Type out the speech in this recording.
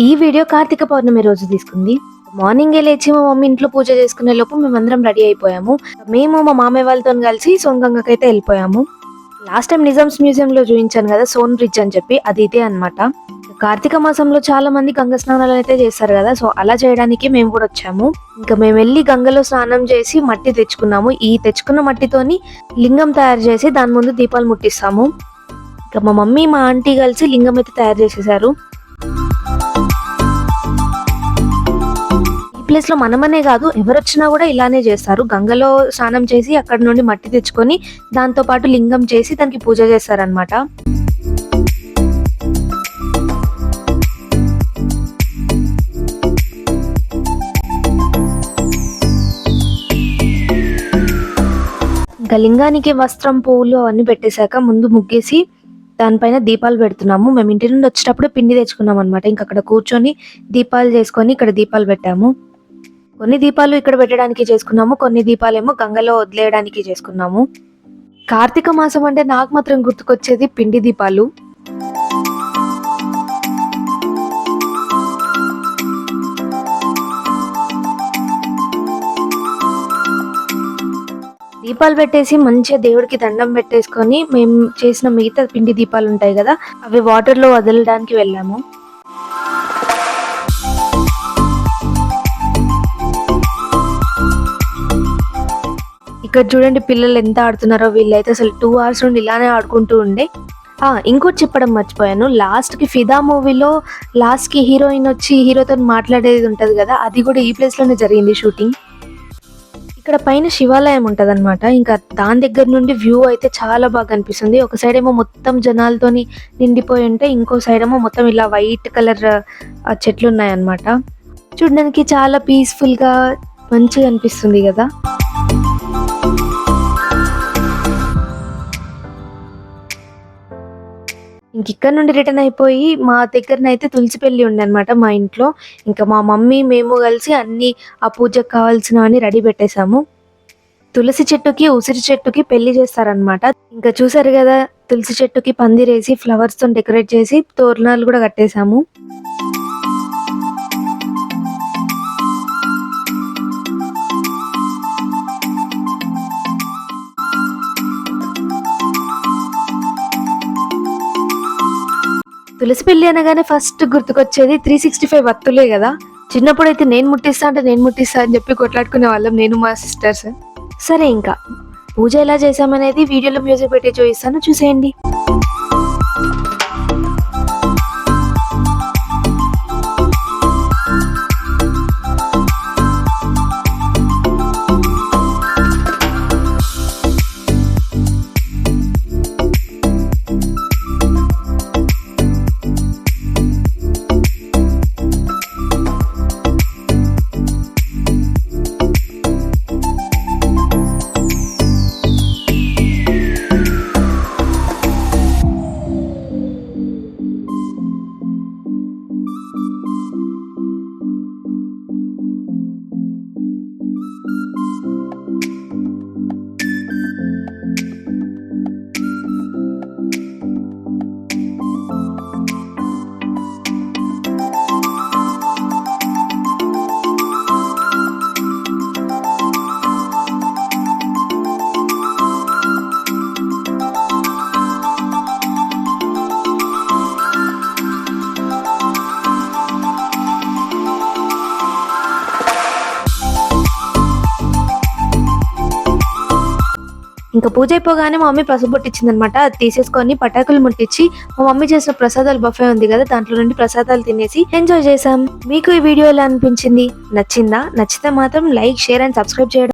ఈ వీడియో కార్తీక పౌర్ణమి రోజు తీసుకుంది. మార్నింగే లేచి మా మమ్మీ ఇంట్లో పూజ చేసుకునే లోపు మేమందరం రెడీ అయిపోయాము. మేము మా మామయ్య వాళ్ళతో కలిసి సోన్గంగకైతే వెళ్ళిపోయాము. లాస్ట్ టైం నిజామ్స్ మ్యూజియం లో చూపించాను కదా సోన్ బ్రిడ్జ్ అని చెప్పి, అది ఇదే అనమాట. కార్తీక మాసంలో చాలా మంది గంగ స్నానాలు అయితే చేస్తారు కదా, సో అలా చేయడానికి మేము కూడా వచ్చాము. ఇంకా మేము వెళ్ళి గంగలో స్నానం చేసి మట్టి తెచ్చుకున్నాము. ఈ తెచ్చుకున్న మట్టితోని లింగం తయారు చేసి దాని ముందు దీపాలు ముట్టిస్తాము. ఇంకా మా మమ్మీ మా ఆంటీ కలిసి లింగం అయితే తయారు చేసేసారు. ప్లేస్ లో మనమనే కాదు, ఎవరొచ్చినా కూడా ఇలానే చేస్తారు. గంగలో స్నానం చేసి అక్కడ నుండి మట్టి తెచ్చుకొని దాంతో పాటు లింగం చేసి దానికి పూజ చేస్తారనమాట. ఇంకా లింగానికి వస్త్రం, పువ్వులు అవన్నీ పెట్టేశాక ముందు ముగ్గేసి దానిపైన దీపాలు పెడుతున్నాము. మేము ఇంటి నుండి వచ్చేటప్పుడు పిండి తెచ్చుకున్నాం అనమాట. ఇంక అక్కడ కూర్చొని దీపాలు చేసుకొని ఇక్కడ దీపాలు పెట్టాము. కొన్ని దీపాలు ఇక్కడ పెట్టడానికి చేసుకున్నాము, కొన్ని దీపాలేమో గంగలో వదిలేయడానికి చేసుకున్నాము. కార్తీక మాసం అంటే నాకు మాత్రం గుర్తుకొచ్చేది పిండి దీపాలు. దీపాలు పెట్టేసి మంచిగా దేవుడికి దండం పెట్టేసుకొని మేము చేసిన మిగతా పిండి దీపాలు ఉంటాయి కదా, అవి వాటర్ లో వదలడానికి వెళ్ళాము. ఇక్కడ చూడండి పిల్లలు ఎంత ఆడుతున్నారో. వీళ్ళైతే అసలు 2 hours నుండి ఇలానే ఆడుకుంటూ ఉండే. ఇంకోటి చెప్పడం మర్చిపోయాను, లాస్ట్ కి ఫిదా మూవీలో లాస్ట్ కి హీరోయిన్ వచ్చి హీరోతో మాట్లాడేది ఉంటది కదా, అది కూడా ఈ ప్లేస్ లోనే జరిగింది షూటింగ్. ఇక్కడ పైన శివాలయం ఉంటది అనమాట. ఇంకా దాని దగ్గర నుండి వ్యూ అయితే చాలా బాగా అనిపిస్తుంది. ఒక సైడ్ ఏమో మొత్తం జనాలతోని నిండిపోయి ఉంటే, ఇంకో సైడ్ ఏమో మొత్తం ఇలా వైట్ కలర్ చెట్లు ఉన్నాయన్నమాట. చూడడానికి చాలా పీస్ఫుల్ గా మంచిగా అనిపిస్తుంది కదా. ఇంక ఇక్కడ నుండి రిటర్న్ అయిపోయి మా దగ్గరనైతే తులసి పెళ్లి ఉండే అనమాట మా ఇంట్లో. ఇంకా మా మమ్మీ మేము కలిసి అన్ని ఆ పూజకు కావాల్సినవన్నీ రెడీ పెట్టేశాము. తులసి చెట్టుకి ఉసిరి చెట్టుకి పెళ్లి చేస్తారనమాట. ఇంకా చూసారు కదా, తులసి చెట్టుకి పందిరేసి ఫ్లవర్స్ తో డెకరేట్ చేసి తోరణాలు కూడా కట్టేశాము. తులసి పెళ్లి అనగానే ఫస్ట్ గుర్తుకొచ్చేది 365 వత్తులే కదా. చిన్నప్పుడు అయితే నేను ముట్టిస్తా అని చెప్పి కొట్లాడుకునే వాళ్ళం, నేను మా సిస్టర్స్. సరే, ఇంకా పూజ ఎలా చేసామనేది వీడియోలో మ్యూజిక్ పెట్టి చూపిస్తాను, చూసేయండి. ఇంకా పూజ అయిపోగానే మా మమ్మీ పసుపు పొట్టించింది అనమాట. అది తీసేసుకొని పటాకులు ముట్టించి మా మమ్మీ చేసిన ప్రసాదాలు బఫే ఉంది కదా, దాంట్లో నుండి ప్రసాదాలు తినేసి ఎంజాయ్ చేసాం. మీకు ఈ వీడియో ఎలా అనిపించింది? నచ్చిందా? నచ్చితే మాత్రం లైక్, షేర్ అండ్ సబ్స్క్రైబ్ చేయడం